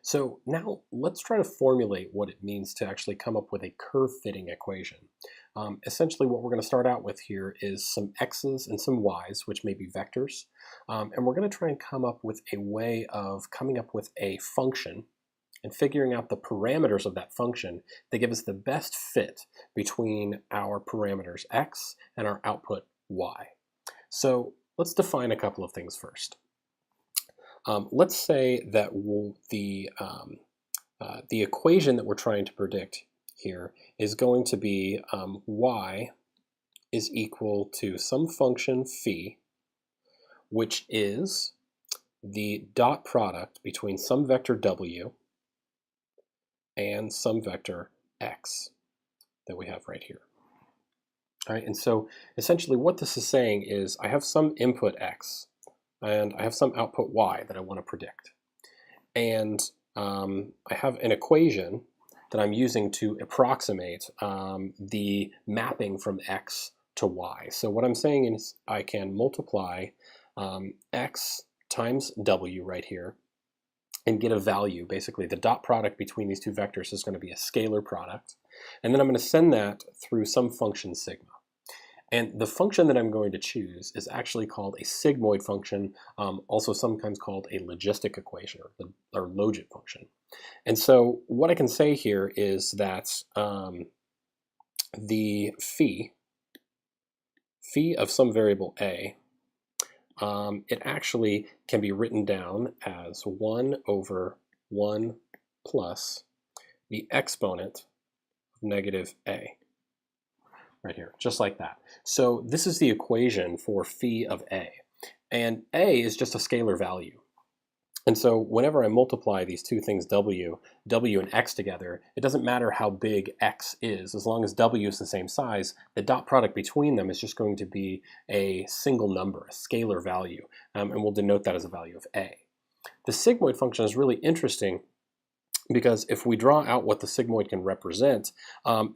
So now let's try to formulate what it means to actually come up with a curve-fitting equation. Essentially what we're going to start out with here is some x's and some y's, which may be vectors. And we're going to try and come up with a way of coming up with a function and figuring out the parameters of that function that give us the best fit between our parameters x and our output y. So let's define a couple of things first. Let's say that the equation that we're trying to predict here is going to be y is equal to some function phi, which is the dot product between some vector w and some vector x that we have right here. All right, and so essentially what this is saying is I have some input x and I have some output y that I want to predict. And I have an equation that I'm using to approximate the mapping from x to y. So what I'm saying is I can multiply x times w right here and get a value. Basically, the dot product between these two vectors is going to be a scalar product. And then I'm going to send that through some function sigma. And the function that I'm going to choose is actually called a sigmoid function, also sometimes called a logistic equation or logit function. And so what I can say here is that the phi of some variable a, it actually can be written down as 1 over 1 plus the exponent of negative a. Right here, just like that. So this is the equation for phi of a. And a is just a scalar value. And so whenever I multiply these two things, w and x together, it doesn't matter how big x is. As long as w is the same size, the dot product between them is just going to be a single number, a scalar value. And we'll denote that as a value of a. The sigmoid function is really interesting because if we draw out what the sigmoid can represent,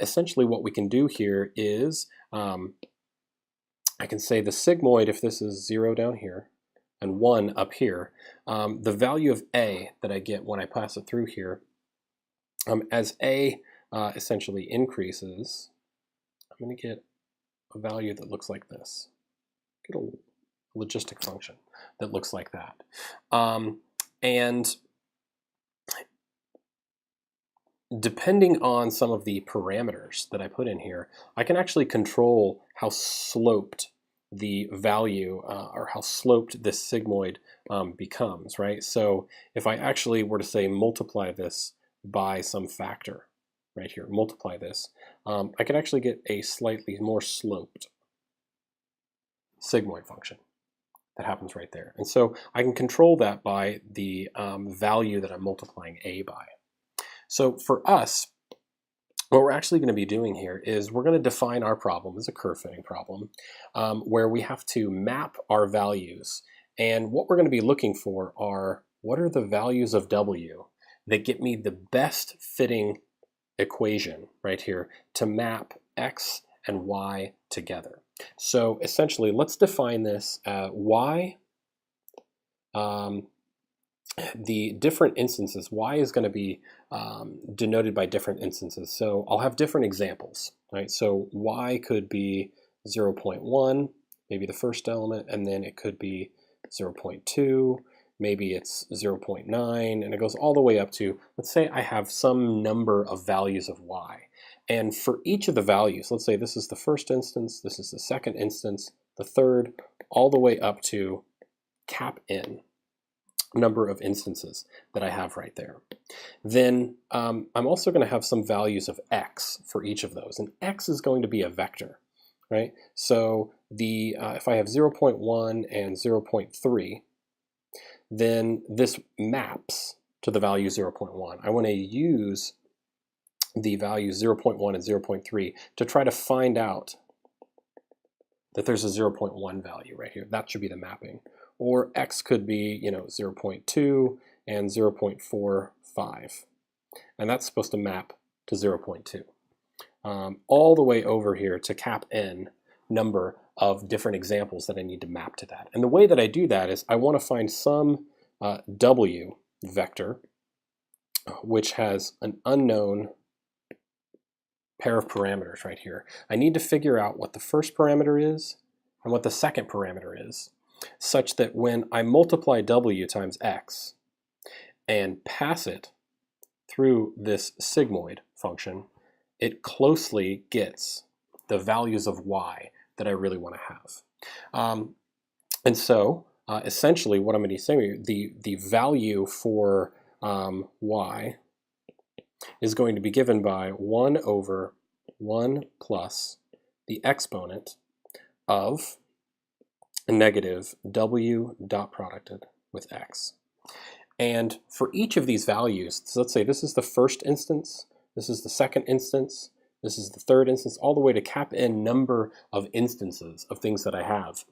essentially what we can do here is I can say the sigmoid, if this is 0 down here and 1 up here, the value of a that I get when I pass it through here, as a essentially increases, I'm going to get a value that looks like this. Get a logistic function that looks like that. And depending on some of the parameters that I put in here, I can actually control how sloped the value or how sloped this sigmoid becomes, right? So if I actually were to say multiply this by some factor right here, multiply this, I can actually get a slightly more sloped sigmoid function that happens right there. And so I can control that by the value that I'm multiplying a by. So for us, what we're actually going to be doing here is we're going to define our problem as a curve fitting problem where we have to map our values. And what we're going to be looking for are what are the values of w that get me the best fitting equation right here to map x and y together. So essentially, let's define this y. The different instances, y is going to be denoted by different instances. So I'll have different examples, right? So y could be 0.1, maybe the first element, and then it could be 0.2, maybe it's 0.9, and it goes all the way up to, let's say I have some number of values of y. And for each of the values, let's say this is the first instance, this is the second instance, the third, all the way up to cap n number of instances that I have right there. Then I'm also going to have some values of x for each of those, and x is going to be a vector, right? So if I have 0.1 and 0.3, then this maps to the value 0.1. I want to use the values 0.1 and 0.3 to try to find out that there's a 0.1 value right here. That should be the mapping. Or x could be, 0.2 and 0.45. And that's supposed to map to 0.2. All the way over here to cap n number of different examples that I need to map to that. And the way that I do that is I want to find some w vector which has an unknown pair of parameters right here. I need to figure out what the first parameter is and what the second parameter is, such that when I multiply w times x and pass it through this sigmoid function, it closely gets the values of y that I really want to have. And so essentially what I'm going to be saying, the value for y is going to be given by 1 over 1 plus the exponent of negative w dot producted with x. And for each of these values, so let's say this is the first instance, this is the second instance, this is the third instance, all the way to cap n number of instances of things that I have.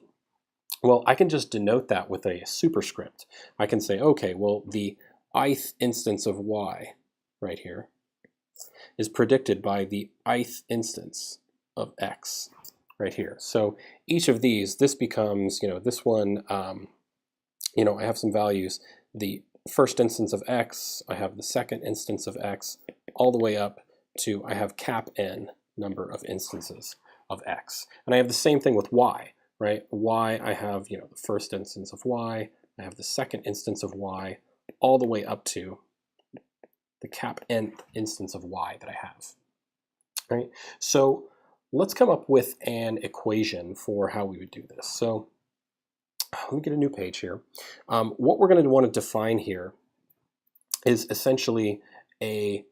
Well, I can just denote that with a superscript. I can say, okay, well, the ith instance of y right here is predicted by the ith instance of x right here. So each of these, this becomes, this one, I have some values. The first instance of x, I have the second instance of x, all the way up to I have cap n number of instances of x. And I have the same thing with y, right? Y, I have, the first instance of y, I have the second instance of y, all the way up to the cap nth instance of y that I have, right? So let's come up with an equation for how we would do this. So let me get a new page here. What we're going to want to define here is essentially a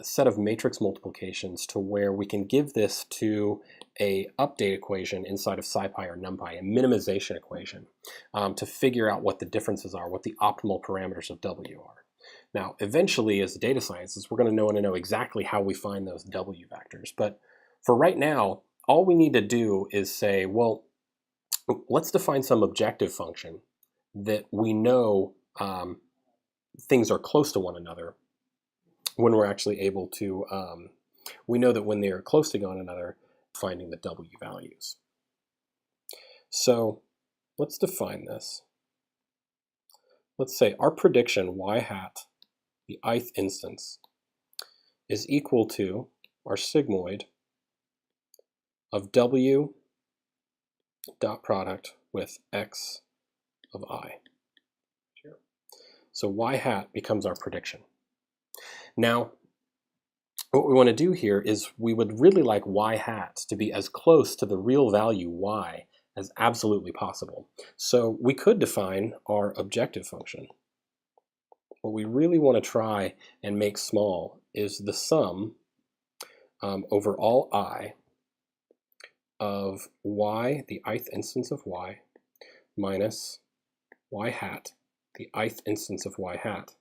set of matrix multiplications to where we can give this to a update equation inside of SciPy or NumPy, a minimization equation, to figure out what the differences are, what the optimal parameters of W are. Now, eventually, as data scientists, we're going to want to know exactly how we find those W vectors. But for right now, all we need to do is say, well, let's define some objective function that we know things are close to one another when we're actually able to, we know that when they are close to one another, finding the W values. So let's define this. Let's say our prediction y hat, the ith instance, is equal to our sigmoid of w dot product with x of I. So y hat becomes our prediction. Now, what we want to do here is we would really like y hat to be as close to the real value y as absolutely possible. So we could define our objective function. What we really want to try and make small is the sum over all I of y, the ith instance of y, minus y hat, the ith instance of y hat.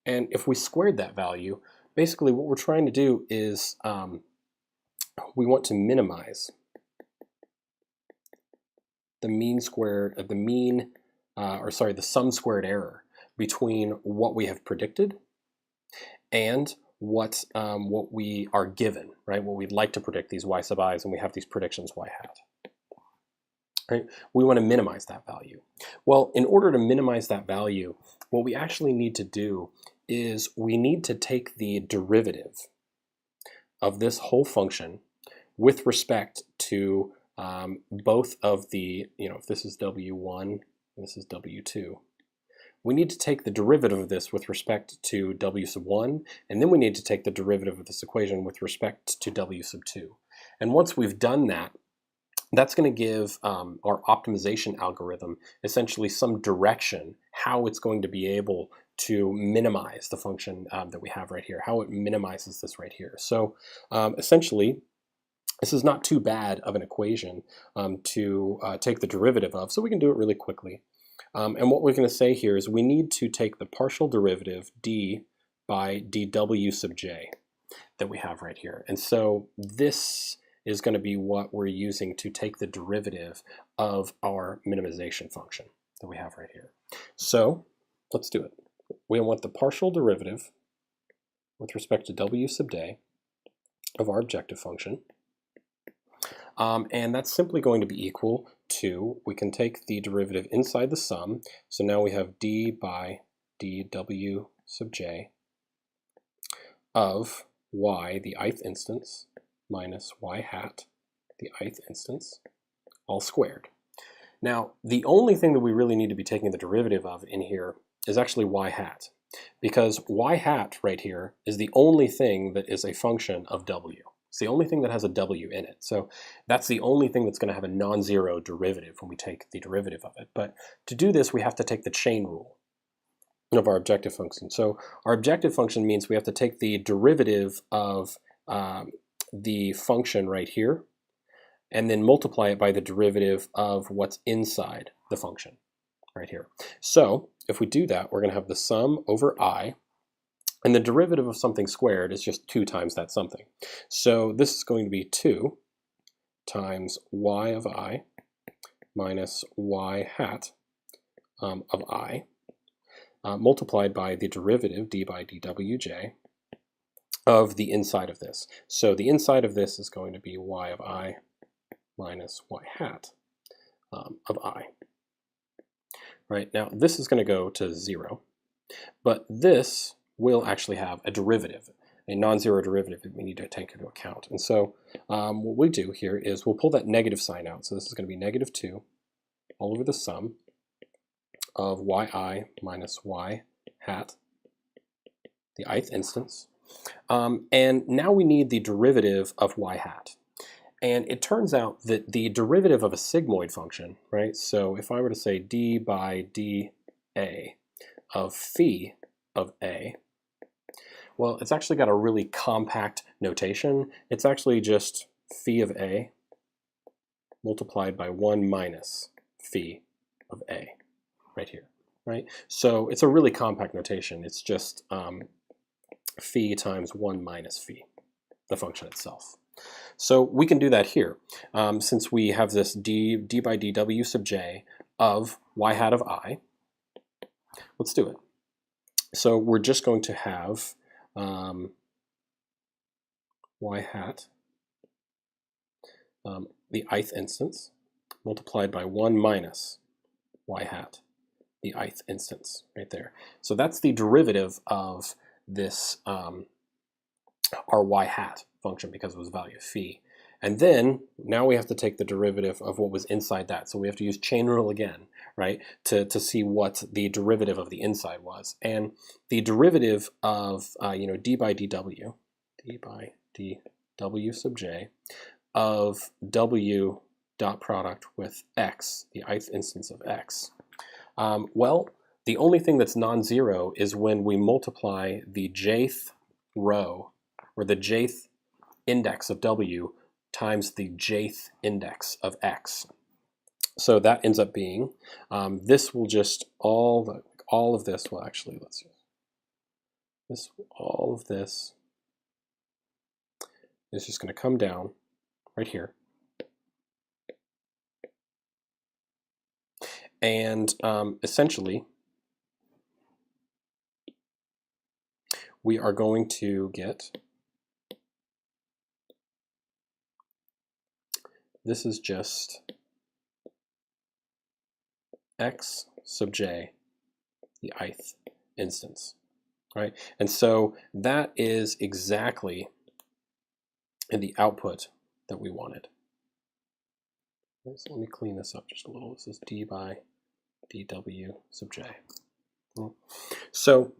And if we squared that value, basically what we're trying to do is we want to minimize the mean squared, the sum squared error between what we have predicted and what we are given, right? What we'd like to predict, these y sub i's, and we have these predictions y hat. Right? We want to minimize that value. Well, in order to minimize that value, what we actually need to do is we need to take the derivative of this whole function with respect to both of the, if this is W1 and this is W2, we need to take the derivative of this with respect to W sub 1, and then we need to take the derivative of this equation with respect to W sub 2. And once we've done that, that's going to give our optimization algorithm essentially some direction how it's going to be able to minimize the function that we have right here, how it minimizes this right here. So essentially, this is not too bad of an equation to take the derivative of, so we can do it really quickly. And what we're going to say here is we need to take the partial derivative d by dw sub j that we have right here. And so this is going to be what we're using to take the derivative of our minimization function that we have right here. So let's do it. We want the partial derivative with respect to w sub j of our objective function. And that's simply going to be equal to, we can take the derivative inside the sum. So now we have d by dw sub j of y, the ith instance, minus y hat, the ith instance, all squared. Now, the only thing that we really need to be taking the derivative of in here is actually y hat, because y hat right here is the only thing that is a function of w. It's the only thing that has a w in it. So that's the only thing that's going to have a non-zero derivative when we take the derivative of it. But to do this, we have to take the chain rule of our objective function. So our objective function means we have to take the derivative of the function right here, and then multiply it by the derivative of what's inside the function right here. So if we do that, we're going to have the sum over I, and the derivative of something squared is just 2 times that something. So this is going to be 2 times y of I minus y hat of I, multiplied by the derivative d by dwj of the inside of this. So the inside of this is going to be y of I minus y hat of I. Right, now this is going to go to 0, but this will actually have a derivative, a non-zero derivative that we need to take into account. And so what we do here is we'll pull that negative sign out. So this is going to be negative 2 all over the sum of yi minus y hat, the ith instance. And now we need the derivative of y hat. And it turns out that the derivative of a sigmoid function, right? So if I were to say d by dA of phi of a, well, it's actually got a really compact notation. It's actually just phi of a multiplied by 1 minus phi of a right here, right? So it's a really compact notation. It's just phi times 1 minus phi, the function itself. So we can do that here. Since we have this d by dw sub j of y hat of I, let's do it. So we're just going to have y hat, the ith instance, multiplied by 1 minus y hat, the ith instance, right there. So that's the derivative of this, our y hat function, because it was a value of phi. And then now we have to take the derivative of what was inside that. So we have to use chain rule again, right, to see what the derivative of the inside was. And the derivative of d by dw sub j of w dot product with x, the ith instance of x. Well, the only thing that's non-zero is when we multiply the jth row, or the jth index of w, times the jth index of x. So that ends up being, this will just, all of this will actually, let's see, all of this is just going to come down right here. And essentially, we are going to get, this is just x sub j, the ith instance, right? And so that is exactly the output that we wanted. So let me clean this up just a little. This is d by dw sub j. So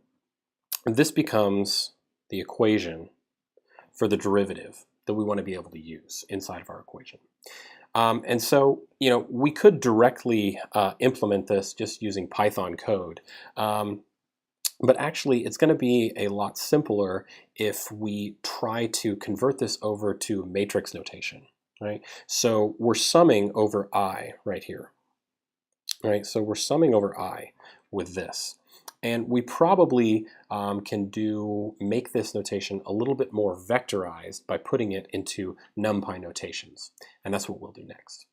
this becomes the equation for the derivative that we want to be able to use inside of our equation. And so, we could directly implement this just using Python code. But actually, it's going to be a lot simpler if we try to convert this over to matrix notation, right? So we're summing over I right here, right? So we're summing over I with this. And we probably can make this notation a little bit more vectorized by putting it into NumPy notations. And that's what we'll do next.